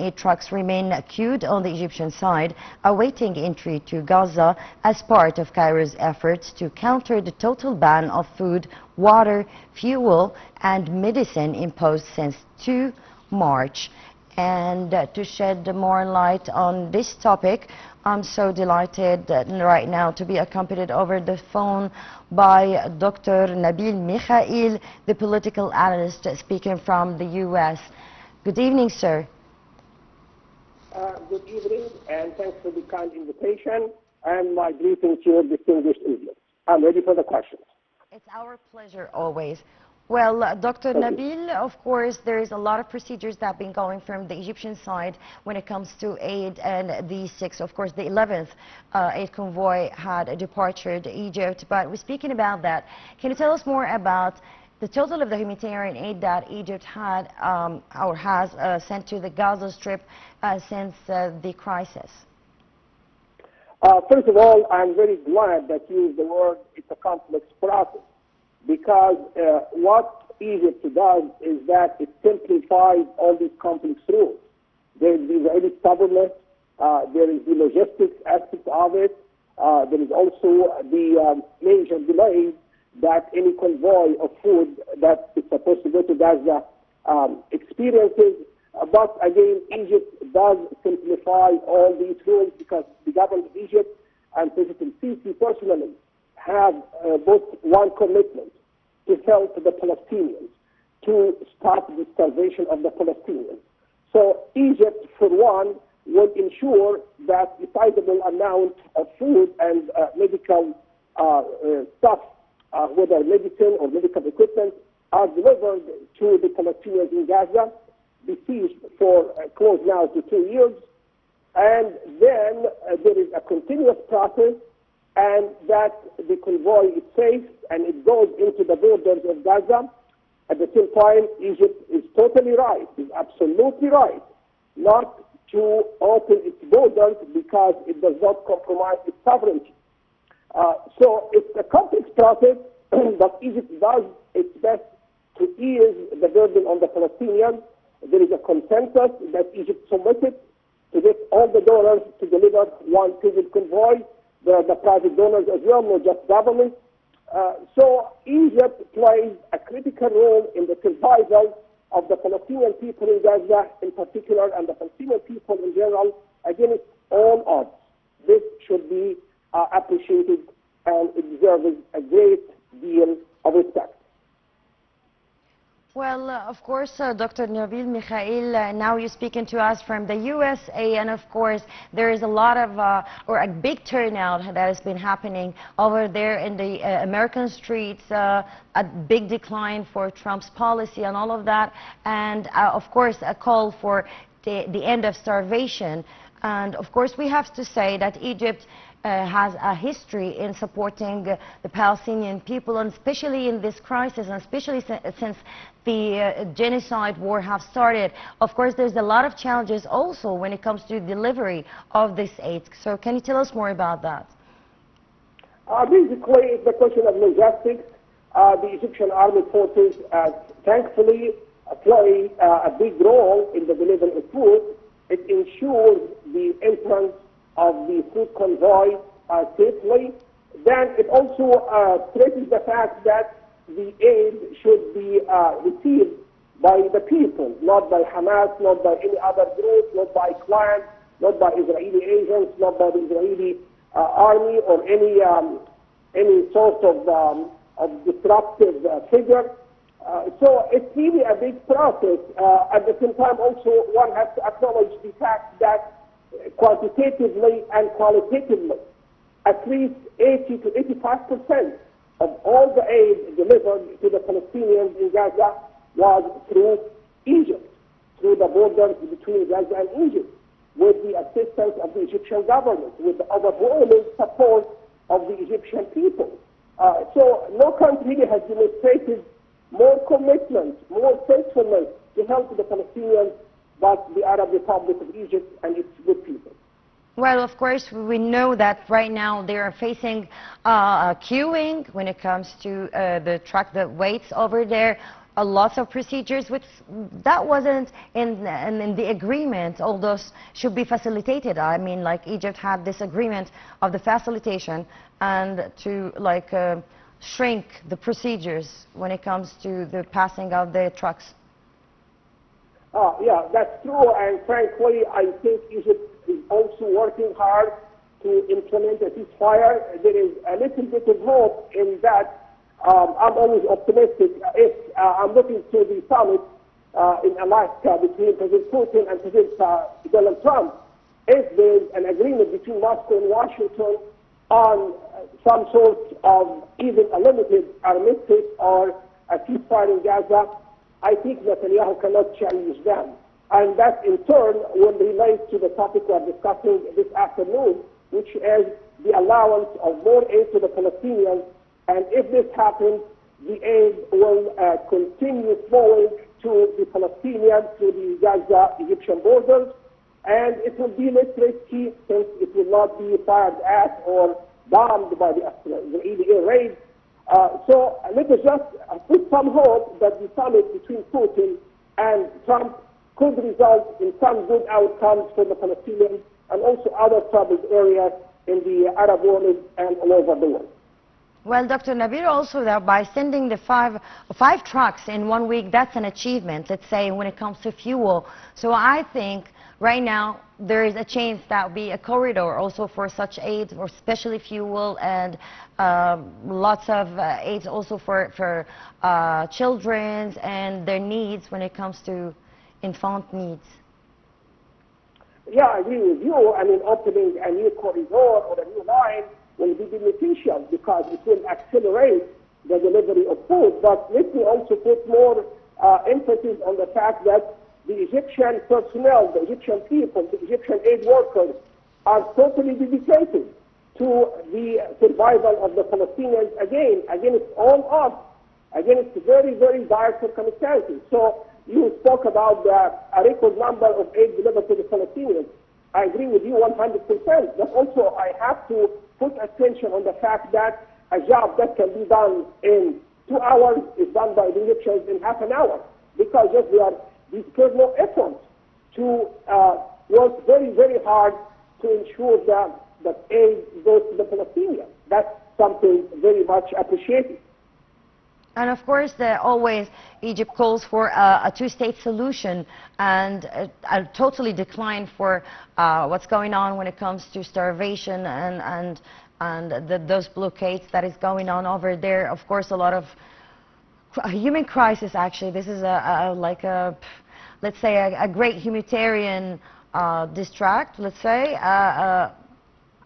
aid trucks remain queued on the Egyptian side, awaiting entry to Gaza as part of Cairo's efforts to counter the total ban of food, water, fuel, and medicine imposed since 2 March. And to shed more light on this topic, I'm so delighted right now to be accompanied over the phone by Dr. Nabil Mikhail, the political analyst speaking from the U.S. Good evening, sir. Good evening, and thanks for the kind invitation, and my greetings to your distinguished audience. I'm ready for the questions. It's our pleasure always. Well, Dr. Nabil, of course, there is a lot of procedures that have been going from the Egyptian side when it comes to aid, and the 6th, of course, the 11th aid convoy had a departure to Egypt. But we're speaking about that. Can you tell us more about the total of the humanitarian aid that Egypt had or has sent to the Gaza Strip since the crisis? First of all, I'm very glad that you used the word it's a complex process, because what Egypt does is that it simplifies all these complex rules. There is the Israeli stubbornness, there is the logistics aspect of it, there is also the major delays that any convoy of food that is supposed to go to Gaza experiences. But again, Egypt does simplify all these rules because the government of Egypt and President Sisi personally have both one commitment to help the Palestinians, to stop the starvation of the Palestinians. So Egypt, for one, will ensure that a sizable amount of food and medical stuff, whether medicine or medical equipment, are delivered to the Palestinians in Gaza, besieged for close now to 2 years. And then there is a continuous process, and that the convoy is safe and it goes into the borders of Gaza. At the same time, Egypt is totally right, is absolutely right, not to open its borders because it does not compromise its sovereignty. So it's a complex process, but Egypt does its best to ease the burden on the Palestinians. There is a consensus that Egypt submitted to get all the donors to deliver one single convoy. There are the private donors as well, not just government. So Egypt plays a critical role in the survival of the Palestinian people in Gaza in particular, and the Palestinian people in general, against all odds. This should be appreciated, and it deserves a great deal of respect. Well, of course, Dr. Nabil Mikhail, now you're speaking to us from the USA, and of course, there is a lot of, or a big turnout that has been happening over there in the American streets, a big decline for Trump's policy and all of that, and of course, a call for the end of starvation. And of course, we have to say that Egypt has a history in supporting the Palestinian people, and especially in this crisis, and especially since the genocide war have started. Of course, there's a lot of challenges also when it comes to delivery of this aid. So can you tell us more about that? Basically, it's the question of logistics. The Egyptian army forces thankfully play a big role in the delivery of food. It ensures the entrance of the food convoy safely. Then it also stresses the fact that the aid should be received by the people, not by Hamas, not by any other group, not by clans, not by Israeli agents, not by the Israeli army or any sort of disruptive figure. So it's really a big process. At the same time, also, one has to acknowledge the fact that quantitatively and qualitatively, at least 80 to 85% of all the aid delivered to the Palestinians in Gaza was through Egypt, through the borders between Gaza and Egypt, with the assistance of the Egyptian government, with the overwhelming support of the Egyptian people. So no country has demonstrated more commitment, more faithfulness to help the Palestinians but the Arab Republic of Egypt and its good people. Well, of course, we know that right now they are facing queuing when it comes to the truck that waits over there. lots of procedures, which that wasn't in the agreement. All those should be facilitated. I mean, like Egypt had this agreement of the facilitation and to like shrink the procedures when it comes to the passing of the trucks. Yeah, that's true, and frankly, I think Egypt is also working hard to implement a ceasefire. There is a little bit of hope in that. I'm always optimistic. If I'm looking to the summit in Alaska between President Putin and President Donald Trump, if there's an agreement between Moscow and Washington on some sort of even a limited armistice or a ceasefire in Gaza, I think Netanyahu cannot challenge them. And that in turn will relate to the topic we're discussing this afternoon, which is the allowance of more aid to the Palestinians. And if this happens, the aid will continue flowing to the Palestinians, to the Gaza-Egyptian borders, and it will be less risky since it will not be fired at or bombed by the Israeli air raid. So let us just put some hope that the summit between Putin and Trump could result in some good outcomes for the Palestinians and also other troubled areas in the Arab world and all over the world. Well, Dr. Nabil, also that by sending the five trucks in 1 week, that's an achievement, let's say, when it comes to fuel. So I think right now there is a chance that will be a corridor also for such aid, or especially fuel, and lots of aids also for children and their needs when it comes to infant needs. Yeah, I agree with you. I mean, opening a new corridor or a new line will be beneficial because it will accelerate the delivery of food. But let me also put more emphasis on the fact that the Egyptian personnel, the Egyptian people, the Egyptian aid workers are totally dedicated to the survival of the Palestinians against all odds, against very, very dire circumstances. So you spoke about a record number of aid delivered to the Palestinians. I agree with you 100%. But also I have to put attention on the fact that a job that can be done in 2 hours is done by the Egyptians in half an hour, because just they are spare no efforts to work very, very hard to ensure that aid goes to the Palestinians. That's something very much appreciated. And of course, always Egypt calls for a two-state solution, and I totally decline for what's going on when it comes to starvation and those blockades that is going on over there. Of course, a lot of human crisis. Actually, this is let's say a great humanitarian distract. Let's say.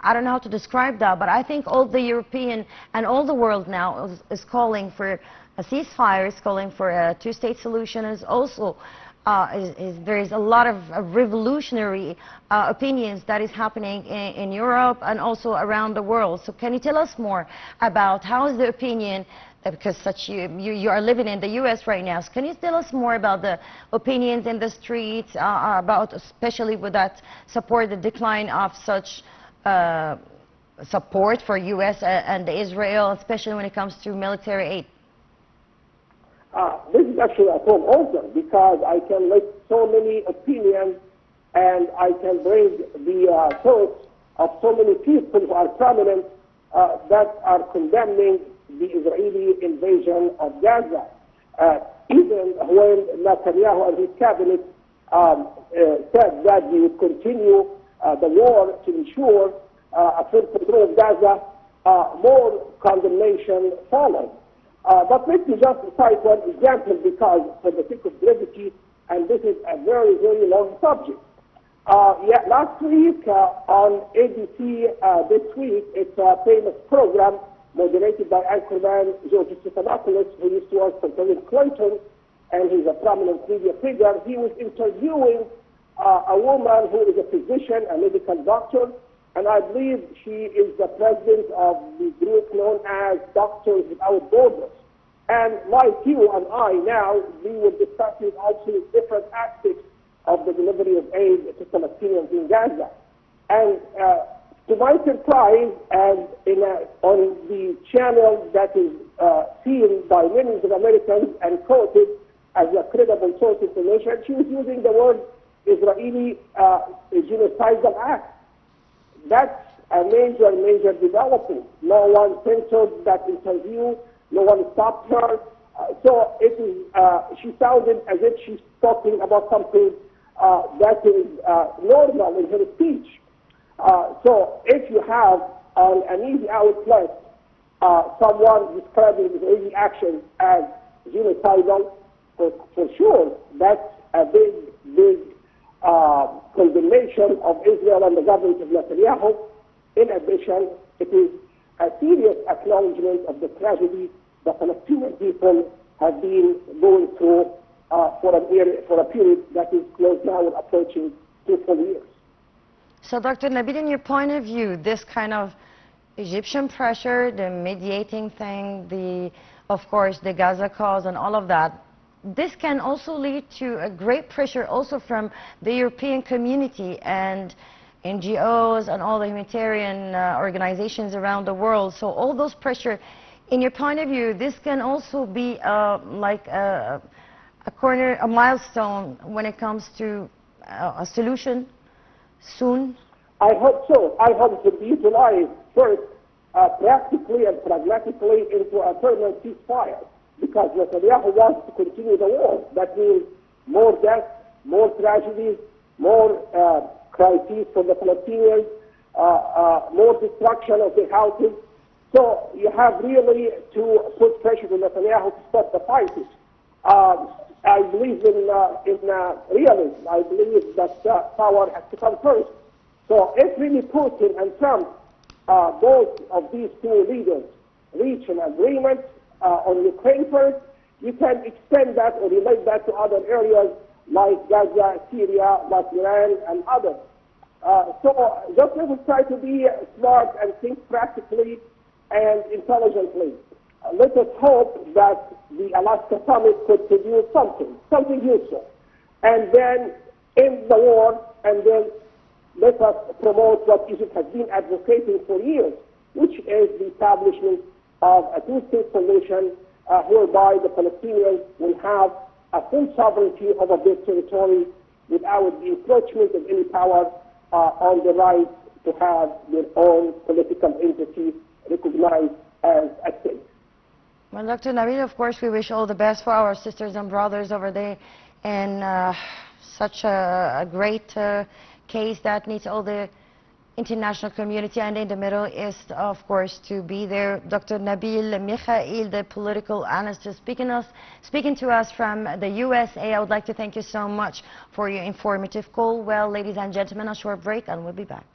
I don't know how to describe that, but I think all the European and all the world now is calling for a ceasefire, is calling for a two-state solution. Is also there is a lot of revolutionary opinions that is happening in Europe and also around the world. So can you tell us more about how is the opinion? Because you are living in the U.S. right now. So can you tell us more about the opinions in the streets, about especially with that support, the decline of such support for U.S. and Israel, especially when it comes to military aid? This is actually a tall order because I can list so many opinions and I can bring the thoughts of so many people who are prominent that are condemning the Israeli invasion of Gaza. Even when Netanyahu and his cabinet said that he would continue the war to ensure a full control of Gaza, more condemnation followed. But let me just cite one example because for the sake of brevity, and this is a very, very long subject. Last week on ABC This Week, it's a famous program moderated by anchorman George Stephanopoulos, who used to work for President Clinton, and he's a prominent media figure. He was interviewing a woman who is a physician, a medical doctor, and I believe she is the president of the group known as Doctors Without Borders. And like you and I now, we were discussing also different aspects of the delivery of aid to Palestinians in Gaza. And To my surprise, and on the channel that is seen by millions of Americans and quoted as a credible source information, she was using the word Israeli genocidal act. That's a major, major development. No one censored that interview. No one stopped her. So it is, she sounded as if she's talking about something that is normal in her speech. So if you have on an easy outlet someone describing Israeli actions as genocidal, for sure, that's a big, big condemnation of Israel and the government of Netanyahu. In addition, it is a serious acknowledgement of the tragedy the Palestinian people have been going through for a period that is close now and approaching 2 full years. So, Dr. Nabil, in your point of view, this kind of Egyptian pressure, the mediating thing, of course, the Gaza cause and all of that, this can also lead to a great pressure also from the European community and NGOs and all the humanitarian organizations around the world. So all those pressure, in your point of view, this can also be like a milestone when it comes to a solution soon? I hope so. I hope to be utilized first practically and pragmatically into a permanent ceasefire, because Netanyahu wants to continue the war. That means more death, more tragedies, more crises for the Palestinians, more destruction of their houses. So you have really to put pressure on Netanyahu to stop the fighting. I believe in realism. I believe that power has to come first. So if really Putin and Trump, both of these two leaders, reach an agreement on Ukraine first, you can extend that or relate that to other areas like Gaza, Syria, like Iran, and others. So just let us try to be smart and think practically and intelligently. Let us hope that the Alaska summit could produce something useful, and then end the war, and then let us promote what Egypt has been advocating for years, which is the establishment of a two-state solution whereby the Palestinians will have a full sovereignty over their territory without the encroachment of any power on the right to have their own political entity recognized as a state. Well, Dr. Nabil, of course, we wish all the best for our sisters and brothers over there in such a great case that needs all the international community and in the Middle East, of course, to be there. Dr. Nabil Mikhail, the political analyst, is speaking to us from the USA. I would like to thank you so much for your informative call. Well, ladies and gentlemen, a short break and we'll be back.